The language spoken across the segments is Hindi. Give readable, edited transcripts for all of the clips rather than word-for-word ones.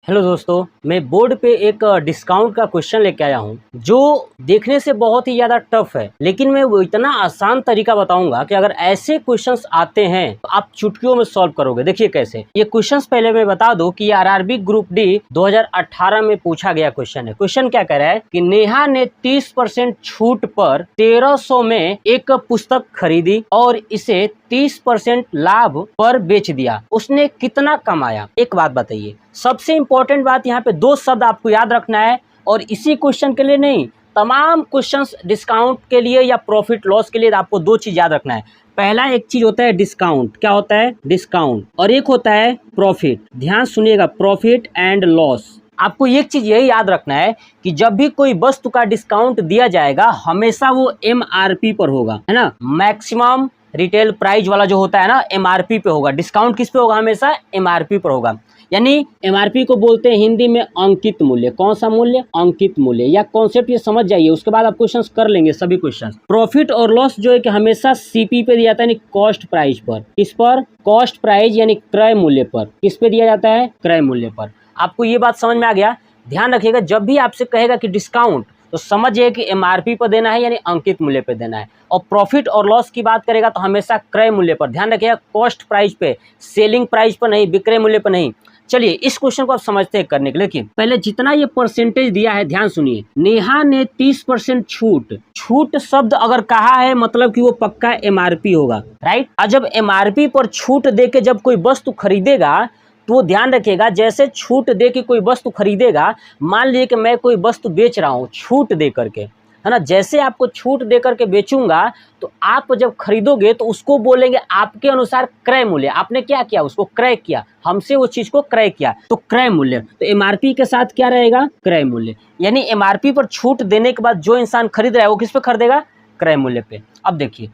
हेलो दोस्तों, मैं बोर्ड पे एक डिस्काउंट का क्वेश्चन लेके आया हूँ जो देखने से बहुत ही ज़्यादा टफ है, लेकिन मैं वो इतना आसान तरीका बताऊंगा कि अगर ऐसे क्वेश्चंस आते हैं तो आप चुटकियों में सॉल्व करोगे। देखिए कैसे। ये क्वेश्चंस पहले मैं बता दूं कि आरआरबी ग्रुप डी 2018 में पूछा गया क्वेश्चन है। क्वेश्चन क्या कह रहा है कि नेहा ने 30% छूट पर 1300 में एक पुस्तक खरीदी और इसे 30% लाभ पर बेच दिया, उसने कितना कमाया? एक बात बताइए। सबसे इंपॉर्टेंट बात यहाँ पे दो शब्द आपको याद रखना है, और इसी क्वेश्चन के लिए नहीं, तमाम क्वेश्चंस डिस्काउंट के लिए या प्रॉफिट लॉस के लिए आपको दो चीज याद रखना है। पहला एक चीज होता है डिस्काउंट। क्या होता है? डिस्काउंट। और एक होता है प्रॉफिट। ध्यान सुनिएगा, प्रॉफिट एंड लॉस। आपको एक चीज यही याद रखना है कि जब भी कोई वस्तु का डिस्काउंट दिया जाएगा हमेशा वो एमआरपी पर होगा, है ना। मैक्सिमम रिटेल प्राइस वाला जो होता है ना, एमआरपी पे होगा। डिस्काउंट किस पे होगा? हमेशा एमआरपी पर होगा। यानी एमआरपी को बोलते हैं हिंदी में अंकित मूल्य। कौन सा मूल्य? अंकित मूल्य। या कॉन्सेप्ट ये समझ जाइए, उसके बाद आप क्वेश्चंस कर लेंगे सभी क्वेश्चंस। प्रॉफिट और लॉस जो है कि हमेशा सीपी पे दिया जाता है, यानी कॉस्ट प्राइस पर। किस पर? कॉस्ट प्राइस यानी क्रय मूल्य पर। किस पे दिया जाता है? क्रय मूल्य पर। आपको ये बात समझ में आ गया? ध्यान रखिएगा, जब भी आपसे कहेगा कि डिस्काउंट तो समझिए कि एमआरपी पर देना है, यानी अंकित मूल्य पे देना है। और प्रॉफिट और लॉस की बात करेगा तो हमेशा क्रय मूल्य पर। ध्यान रखिएगा, कॉस्ट प्राइस पे, सेलिंग प्राइस पर नहीं, विक्रय मूल्य पर नहीं। चलिए इस क्वेश्चन को आप समझते हैं करने के लिए। लेकिन पहले जितना ये परसेंटेज दिया है ध्यान सुनिए। नेहा ने 30% छूट। छूट शब्द अगर कहा है मतलब कि वो पक्का एमआरपी होगा, राइट। और जब एमआरपी पर छूट दे के जब कोई वस्तु खरीदेगा तो ध्यान रखिएगा, जैसे छूट दे के कोई वस्तु खरीदेगा, मान लीजिए कि मैं कोई वस्तु बेच रहा हूँ छूट दे करके, है ना। जैसे आपको छूट दे करके बेचूंगा तो आप जब खरीदोगे तो उसको बोलेंगे आपके अनुसार क्रय मूल्य। आपने क्या किया? उसको क्रय किया, हमसे वो चीज को क्रय किया, तो क्रय मूल्य। तो एमआरपी के साथ क्या रहेगा? क्रय मूल्य। यानी एमआरपी पर छूट देने के बाद जो इंसान खरीद रहा है वो किस पे खरीदेगा? क्रय मूल्य पे। अब देखिए,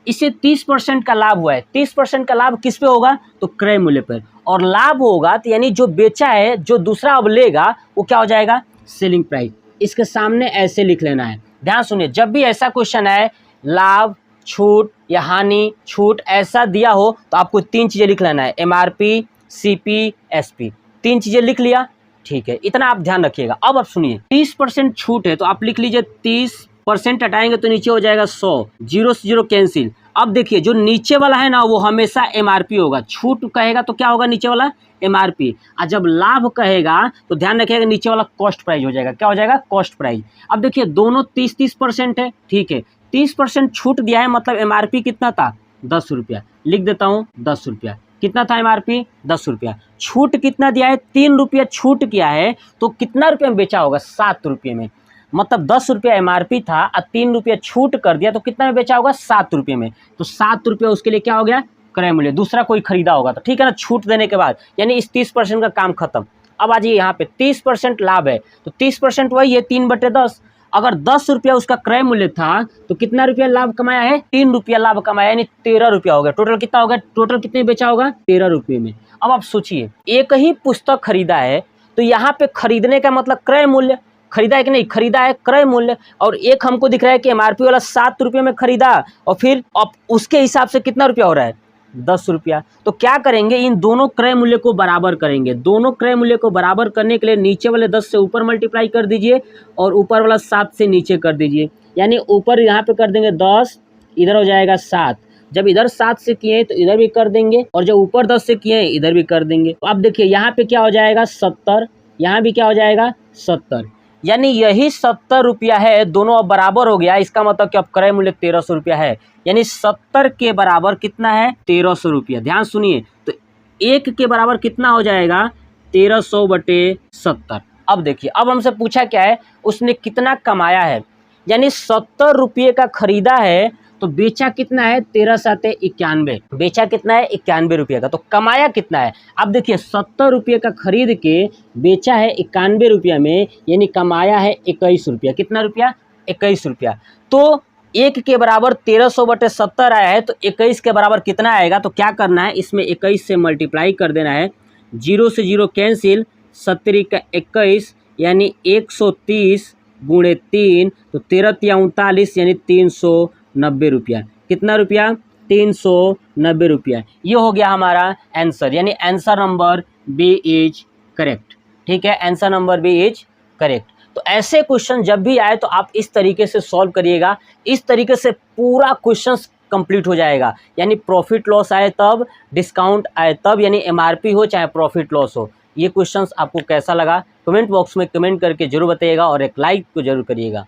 इसे 30% का लाभ हुआ है। 30% का लाभ किस पे होगा? तो क्रय मूल्य पर। और लाभ होगा तो यानी जो बेचा है, जो दूसरा अब लेगा वो क्या हो जाएगा? Selling price. इसके सामने ऐसे लिख लेना है। ध्यान सुनिए, जब भी ऐसा क्वेश्चन है, लाभ, छूट या हानि, छूट ऐसा दिया हो तो आपको तीन चीजें लिख लेना है, एमआरपी, सीपी, एसपी। तीन चीजें लिख लिया, ठीक है, इतना आप ध्यान रखिएगा। अब आप सुनिए, 30% छूट है तो आप लिख लीजिए 30% हटाएंगे तो नीचे हो जाएगा 100, जीरो से जीरो कैंसिल। अब देखिए, जो नीचे वाला है ना वो हमेशा एमआरपी होगा। छूट कहेगा तो क्या होगा? नीचे वाला एमआरपी। और जब लाभ कहेगा तो ध्यान रखिएगा नीचे वाला कॉस्ट प्राइस हो जाएगा। क्या हो जाएगा? Cost price. अब देखिए दोनों 30-30% है, ठीक है। 30% छूट दिया है मतलब एमआरपी कितना था? 10 रुपया। लिख देता हूँ 10 रुपया। कितना था एमआरपी? 10 रुपया। छूट कितना दिया है? 3 रुपया छूट किया है तो कितना रुपये में बेचा होगा? 7 रुपये में। मतलब 10 रुपया एमआरपी था और 3 रुपया छूट कर दिया तो कितना में बेचा होगा? 7 रुपये में। तो 7 रुपया उसके लिए क्या हो गया? क्रय मूल्य। दूसरा कोई खरीदा होगा तो, ठीक है ना, छूट देने के बाद। यानी इस 30% का काम खत्म। अब आ जाइए यहाँ पे, 30% लाभ है तो 30% वही है 3/10। अगर 10 रुपया उसका क्रय मूल्य था तो कितना रुपया लाभ कमाया है? 3 रुपया लाभ कमाया, यानी 13 रुपया हो गया। टोटल कितना हो गया? टोटल कितने बेचा होगा? 13 रुपये में। अब आप सोचिए, एक ही पुस्तक खरीदा है तो यहाँ पे खरीदने का मतलब क्रय मूल्य। खरीदा है कि नहीं? खरीदा है, क्रय मूल्य। और एक हमको दिख रहा है कि एमआरपी वाला 7 रुपये में खरीदा और फिर अब उसके हिसाब से कितना रुपया हो रहा है? 10 रुपया। तो क्या करेंगे? इन दोनों क्रय मूल्य को बराबर करेंगे। दोनों क्रय मूल्य को बराबर करने के लिए नीचे वाले 10 से ऊपर मल्टीप्लाई कर दीजिए और ऊपर वाला 7 से नीचे कर दीजिए। यानी ऊपर यहाँ पे कर देंगे 10, इधर हो जाएगा 7। जब इधर 7 से किए तो इधर भी कर देंगे, और जब ऊपर 10 से किए इधर भी कर देंगे। तो अब देखिए यहाँ पे क्या हो जाएगा? 70। यहाँ भी क्या हो जाएगा? 70। यानी यही 70 रुपया है, दोनों अब बराबर हो गया। इसका मतलब कि अब क्रय मूल्य 1300 रुपया है। यानी 70 के बराबर कितना है? 1300 रुपया। ध्यान सुनिए, तो 1 के बराबर कितना हो जाएगा? 1300/70। अब देखिए, अब हमसे पूछा क्या है? उसने कितना कमाया है। यानी 70 रुपये का खरीदा है तो बेचा कितना है? 13×7=91। बेचा कितना है? 91 रुपये का। तो कमाया कितना है? अब देखिए, 70 रुपये का खरीद के बेचा है 91 रुपया में, यानी कमाया है 21 रुपया। कितना रुपया? 21 रुपया। तो 1 के बराबर 1300/70 आया है तो 21 के बराबर कितना आएगा? तो क्या करना है, इसमें 21 से मल्टीप्लाई कर देना है। जीरो से जीरो कैंसिल, 70×21 यानी 130 गुणे 3, तो 13×3=39 यानी 390 रुपया। कितना रुपया? 390 रुपया। ये हो गया हमारा आंसर, यानी answer number B is correct. ठीक है, answer number B is correct. तो ऐसे क्वेश्चन जब भी आए तो आप इस तरीके से सॉल्व करिएगा, इस तरीके से पूरा क्वेश्चन कंप्लीट हो जाएगा। यानी प्रॉफिट लॉस आए तब, डिस्काउंट आए तब, यानी एमआरपी हो चाहे प्रॉफिट लॉस हो। ये क्वेश्चंस आपको कैसा लगा कमेंट बॉक्स में कमेंट करके जरूर बताइएगा और एक लाइक को जरूर करिएगा।